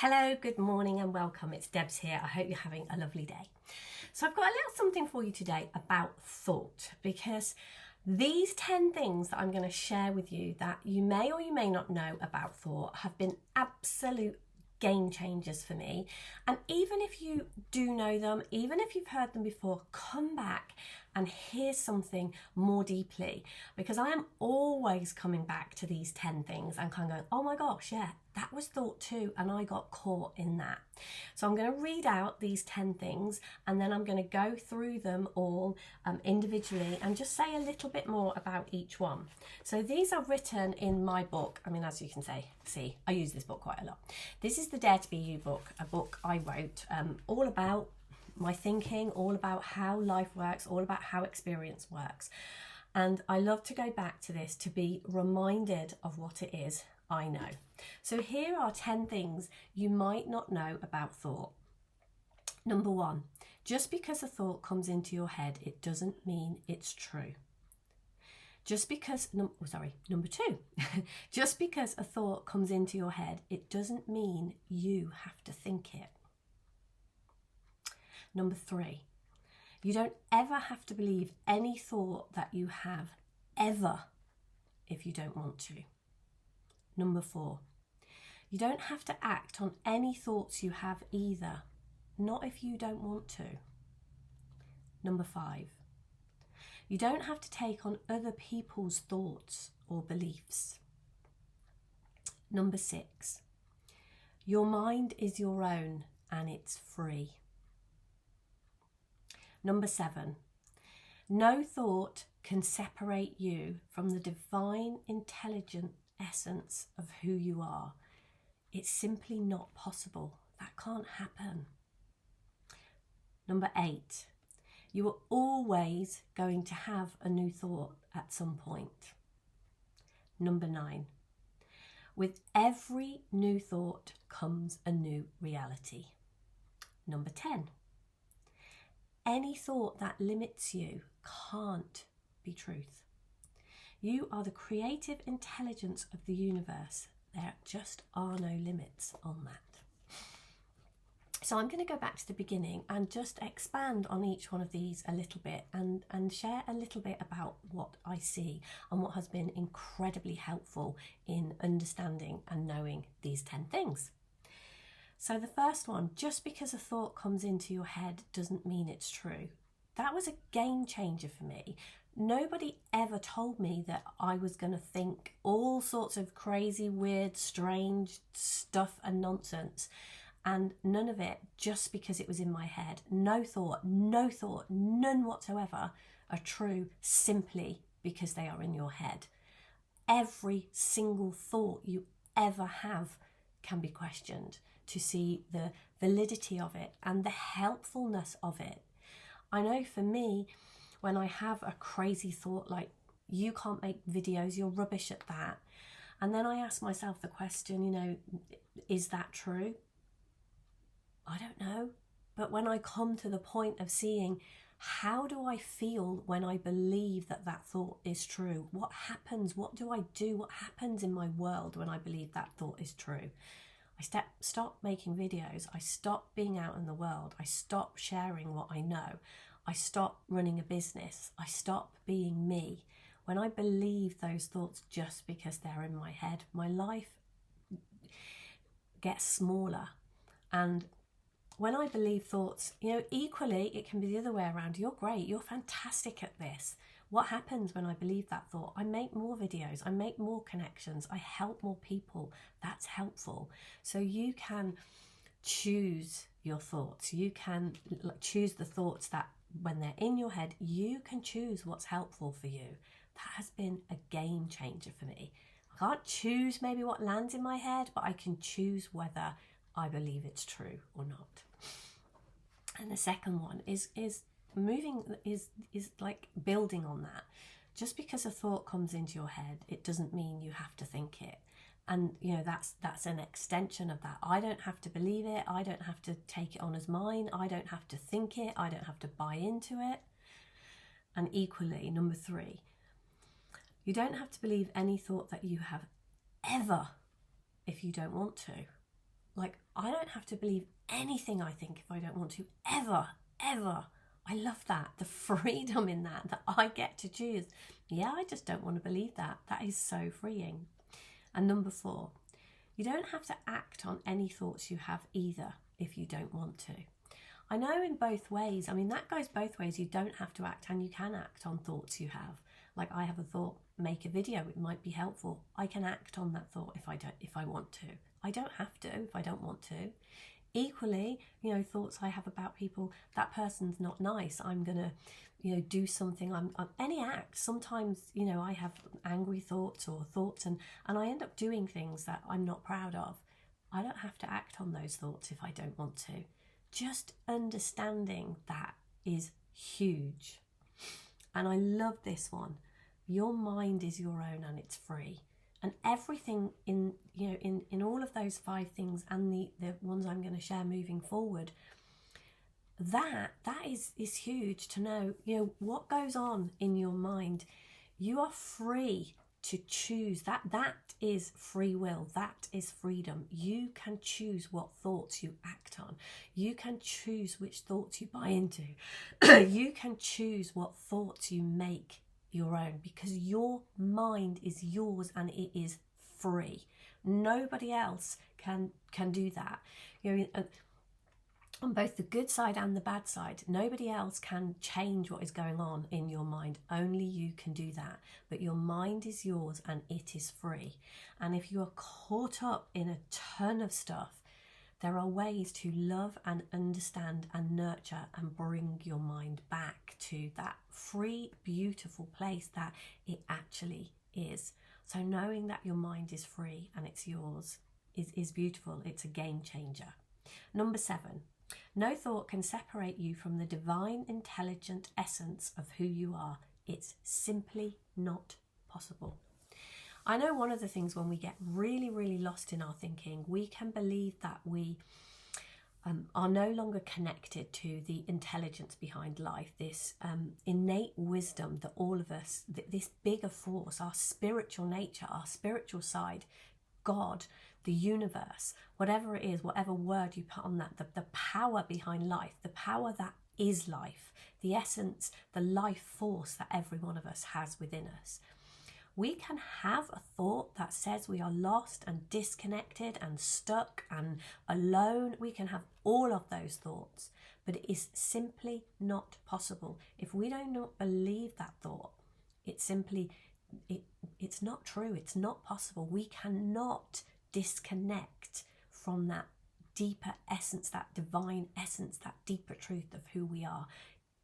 Hello, good morning and welcome. It's Debs here. I hope you're having a lovely day. So I've got a little something for you today about thought, because these 10 things that I'm going to share with you that you may or you may not know about thought have been absolute game changers for me. And even if you do know them, even if you've heard them before, come back and hear something more deeply, because I am always coming back to these 10 things and kind of going, oh my gosh, yeah, that was thought too, and I got caught in that. So I'm going to read out these 10 things and then I'm going to go through them all individually and just say a little bit more about each one. So these are written in my book. I mean, as you can see, I use this book quite a lot. This is the Dare to Be You book, a book I wrote all about my thinking, all about how life works, all about how experience works. And I love to go back to this to be reminded of what it is I know. So here are 10 things you might not know about thought. Number 1, just because a thought comes into your head, it doesn't mean it's true. Number 2, just because a thought comes into your head, it doesn't mean you have to think it. Number 3, you don't ever have to believe any thought that you have, ever, if you don't want to. Number 4, you don't have to act on any thoughts you have either, not if you don't want to. Number 5, you don't have to take on other people's thoughts or beliefs. Number 6, your mind is your own and it's free. Number 7, no thought can separate you from the divine, intelligent essence of who you are. It's simply not possible. That can't happen. Number 8, you are always going to have a new thought at some point. Number 9, with every new thought comes a new reality. Number 10, any thought that limits you can't be truth. You are the creative intelligence of the universe. There just are no limits on that. So I'm going to go back to the beginning and just expand on each one of these a little bit and share a little bit about what I see and what has been incredibly helpful in understanding and knowing these 10 things. So the first one, just because a thought comes into your head doesn't mean it's true. That was a game changer for me. Nobody ever told me that I was going to think all sorts of crazy, weird, strange stuff and nonsense, and none of it just because it was in my head. No thought, none whatsoever are true simply because they are in your head. Every single thought you ever have can be questioned to see the validity of it and the helpfulness of it. I know for me, when I have a crazy thought like, you can't make videos, you're rubbish at that, and then I ask myself the question, is that true? I don't know. But when I come to the point of seeing, how do I feel when I believe that that thought is true? What happens? What do I do? What happens in my world when I believe that thought is true? I stop making videos. I stop being out in the world. I stop sharing what I know. I stop running a business. I stop being me. When I believe those thoughts just because they're in my head, my life gets smaller. And when I believe thoughts, equally, it can be the other way around. You're great. You're fantastic at this. What happens when I believe that thought? I make more videos. I make more connections. I help more people. That's helpful. So you can choose your thoughts. You can choose the thoughts that when they're in your head, you can choose what's helpful for you. That has been a game changer for me. I can't choose maybe what lands in my head, but I can choose whether I believe it's true or not. And the second one is like building on that. Just because a thought comes into your head, it doesn't mean you have to think it. And that's an extension of that. I don't have to believe it. I don't have to take it on as mine. I don't have to think it. I don't have to buy into it. And equally, number 3, you don't have to believe any thought that you have ever if you don't want to. Like, I don't have to believe anything I think if I don't want to, ever, ever. I love that, the freedom in that I get to choose. Yeah, I just don't want to believe that. That is so freeing. And number 4, you don't have to act on any thoughts you have either if you don't want to. I know in both ways, I mean, that goes both ways. You don't have to act, and you can act on thoughts you have. Like, I have a thought, make a video, it might be helpful. I can act on that thought if I want to. I don't have to if I don't want to. Equally, you know, thoughts I have about people, that person's not nice, I'm gonna, you know, do something. I'm any act. Sometimes, you know, I have angry thoughts or thoughts, and I end up doing things that I'm not proud of. I don't have to act on those thoughts if I don't want to. Just understanding that is huge. And I love this one. Your mind is your own and it's free. And everything in, you know, in all of those 5 things, and the ones I'm going to share moving forward, that is huge to know. You know, what goes on in your mind, you are free to choose. That is free will. That is freedom. You can choose what thoughts you act on. You can choose which thoughts you buy into. You can choose what thoughts you make your own, because your mind is yours and it is free. Nobody else can do that. You know, on both the good side and the bad side, nobody else can change what is going on in your mind. Only you can do that. But your mind is yours and it is free. And if you are caught up in a ton of stuff, there are ways to love and understand and nurture and bring your mind back to that free, beautiful place that it actually is. So knowing that your mind is free and it's yours is beautiful. It's a game changer. Number 7, no thought can separate you from the divine, intelligent essence of who you are. It's simply not possible. I know one of the things when we get really, really lost in our thinking, we can believe that we are no longer connected to the intelligence behind life, this innate wisdom that all of us, this bigger force, our spiritual nature, our spiritual side, God, the universe, whatever it is, whatever word you put on that, the power behind life, the power that is life, the essence, the life force that every one of us has within us. We can have a thought that says we are lost and disconnected and stuck and alone. We can have all of those thoughts, but it is simply not possible. If we do not believe that thought, it's not true. It's not possible. We cannot disconnect from that deeper essence, that divine essence, that deeper truth of who we are.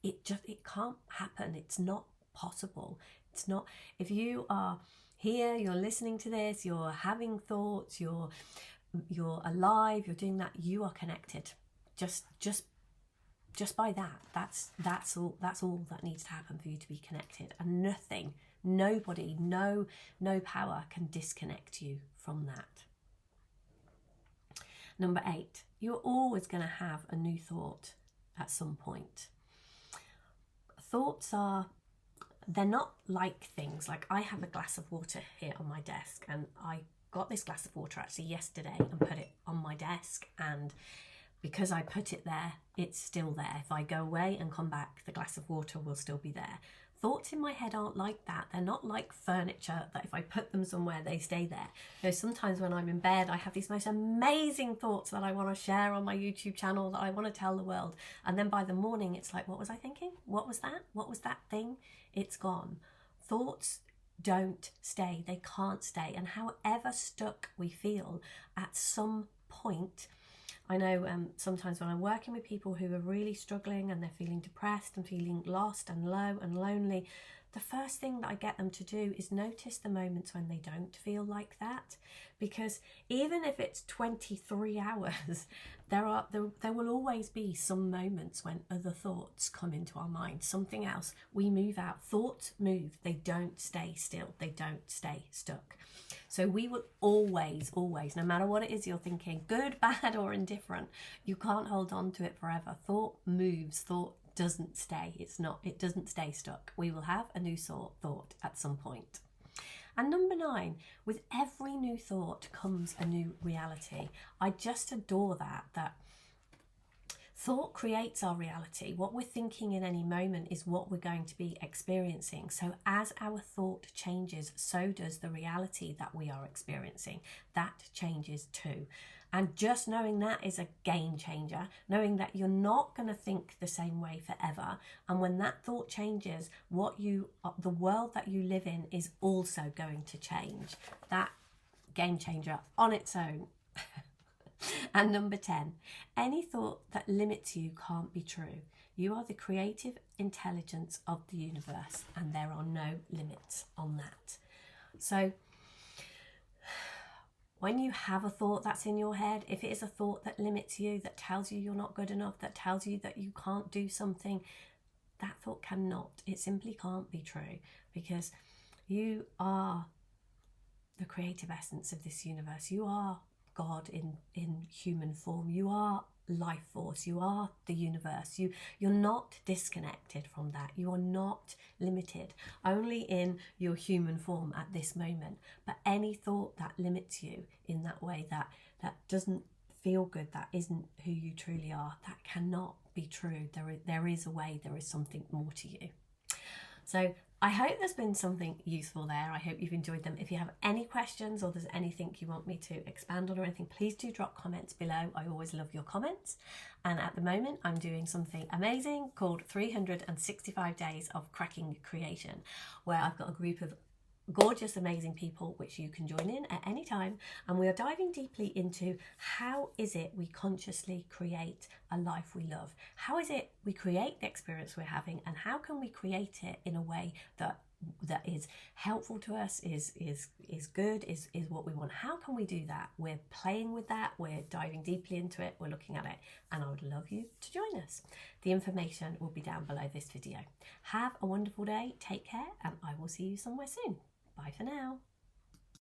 It can't happen. It's not possible. It's not. If you are here, you're listening to this, you're having thoughts, you're alive, you're doing that, you are connected. Just by that. That's all that needs to happen for you to be connected. And nothing, nobody, no power can disconnect you from that. Number 8, you're always going to have a new thought at some point. Thoughts they're not like things. Like, I have a glass of water here on my desk, and I got this glass of water actually yesterday and put it on my desk, and because I put it there, it's still there. If I go away and come back, the glass of water will still be there. Thoughts in my head aren't like that. They're not like furniture that if I put them somewhere, they stay there. You know, sometimes when I'm in bed, I have these most amazing thoughts that I want to share on my YouTube channel, that I want to tell the world. And then by the morning, it's like, what was I thinking? What was that? What was that thing? It's gone. Thoughts don't stay. They can't stay. And however stuck we feel, at some point, I know sometimes when I'm working with people who are really struggling and they're feeling depressed and feeling lost and low and lonely, the first thing that I get them to do is notice the moments when they don't feel like that. Because even if it's 23 hours, there will always be some moments when other thoughts come into our mind, something else. We move out. Thoughts move. They don't stay still. They don't stay stuck. So we will always, no matter what it is you're thinking, good, bad or indifferent, you can't hold on to it forever. Thought moves. Thought doesn't stay. It doesn't stay stuck. We will have a new thought at some point. And number 9, with every new thought comes a new reality. I just adore that thought creates our reality. What we're thinking in any moment is what we're going to be experiencing. So as our thought changes, so does the reality that we are experiencing. That changes too. And just knowing that is a game changer, knowing that you're not going to think the same way forever. And when that thought changes, the world that you live in is also going to change. That game changer on its own. And number 10, any thought that limits you can't be true. You are the creative intelligence of the universe, and there are no limits on that. So when you have a thought that's in your head, if it is a thought that limits you, that tells you you're not good enough, that tells you that you can't do something, that thought it simply can't be true, because you are the creative essence of this universe. You are God in human form. You are life force. You are the universe. You're not disconnected from that. You are not limited, only in your human form at this moment. But any thought that limits you in that way, that doesn't feel good, that isn't who you truly are, that cannot be true. There is a way, there is something more to you. So I hope there's been something useful there. I hope you've enjoyed them. If you have any questions or there's anything you want me to expand on or anything, please do drop comments below. I always love your comments. And at the moment, I'm doing something amazing called 365 Days of Cracking Creation, where I've got a group of gorgeous, amazing people which you can join in at any time, and we are diving deeply into how is it we consciously create a life we love. How is it we create the experience we're having, and how can we create it in a way that is helpful to us, is good, is what we want. How can we do that? We're playing with that, we're diving deeply into it, we're looking at it, and I would love you to join us. The information will be down below this video. Have a wonderful day, take care, and I will see you somewhere soon. Bye for now.